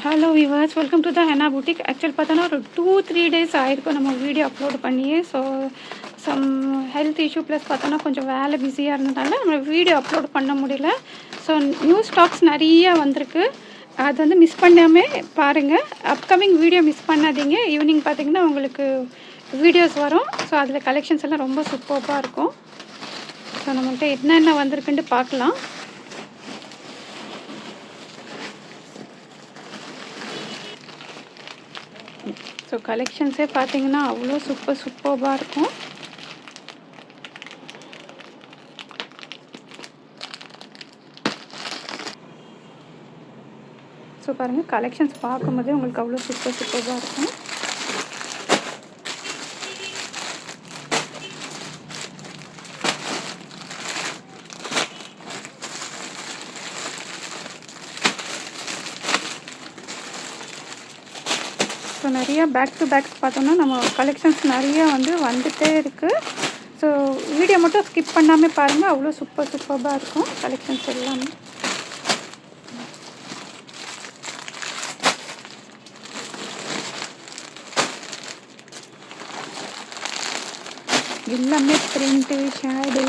Hello விவாஸ், welcome to the henna boutique. Actual பார்த்தோன்னா ஒரு 2-3 டேஸ் ஆகிருக்கும் நம்ம வீடியோ அப்லோட் பண்ணியே. So some health issue plus பார்த்தோன்னா கொஞ்சம் வேலை பிஸியாக இருந்ததால நம்ம வீடியோ அப்லோட் பண்ண முடியல. ஸோ நியூ ஸ்டாக்ஸ் நிறையா வந்திருக்கு. அது வந்து மிஸ் பண்ணாமல் பாருங்கள். அப்கமிங் வீடியோ மிஸ் பண்ணாதீங்க. ஈவினிங் பார்த்தீங்கன்னா உங்களுக்கு வீடியோஸ் வரும். ஸோ அதில் கலெக்ஷன்ஸ் எல்லாம் ரொம்ப சூப்பராக இருக்கும். ஸோ நம்மள்கிட்ட என்னென்ன வந்திருக்குன்ட்டு பார்க்கலாம். ஸோ கலெக்ஷன்ஸே பார்த்தீங்கன்னா அவ்வளோ சூப்பராக இருக்கும். ஸோ பாருங்கள், கலெக்ஷன்ஸ் பார்க்கும்போதே உங்களுக்கு அவ்வளோ சூப்பராக இருக்கும். ஸோ நிறையா பேக் டு பேக்ஸ் பார்த்தோன்னா நம்ம கலெக்ஷன்ஸ் நிறையா வந்துகிட்டே இருக்குது. ஸோ வீடியோ மட்டும் ஸ்கிப் பண்ணாமல் பாருங்கள், அவ்வளோ சூப்பராக இருக்கும் கலெக்ஷன்ஸ் எல்லாமே. எல்லாமே பிரிண்ட்டு ஷேடு.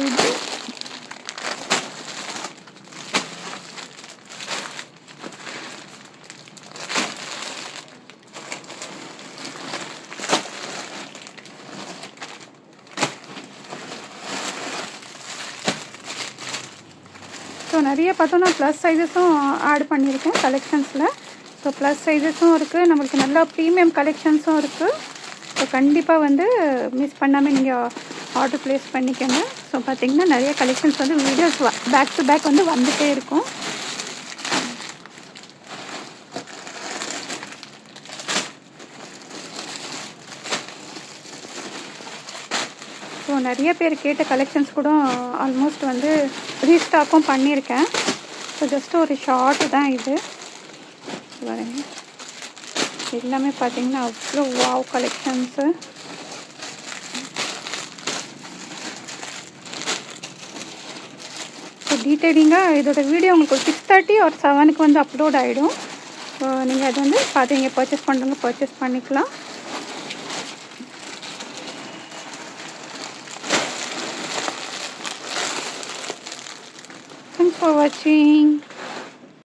ஸோ நிறைய பார்த்தோன்னா ப்ளஸ் சைஸஸும் ஆட் பண்ணியிருக்கேன் கலெக்ஷன்ஸில். ஸோ ப்ளஸ் சைஸஸும் இருக்குது, நம்மளுக்கு நல்லா ப்ரீமியம் கலெக்ஷன்ஸும் இருக்குது. ஸோ கண்டிப்பாக மிஸ் பண்ணாமல் நீங்கள் ஆர்டர் ப்ளேஸ் பண்ணிக்கோங்க. ஸோ பார்த்திங்கன்னா நிறைய collections videos back to back வந்துகிட்டே இருக்கும். ஸோ நிறைய பேர் கேட்ட கலெக்ஷன்ஸ் கூட ஆல்மோஸ்ட் ரீஸ்டாக்கும் பண்ணியிருக்கேன். ஸோ ஜஸ்ட் ஒரு ஷார்ட்டு தான் இது. பாருங்க, எல்லாமே பார்த்தீங்கன்னா அவ்வளோ வாவ் கலெக்ஷன்ஸு. ஸோ டீட்டெயிலிங்காக இதோட வீடியோ உங்களுக்கு ஒரு 6:30 or 7க்கு அப்லோட் ஆகிடும். ஸோ நீங்கள் அது பார்த்தீங்க பர்ச்சேஸ் பண்ணுறவங்க பர்ச்சேஸ் பண்ணிக்கலாம். Thanks for watching.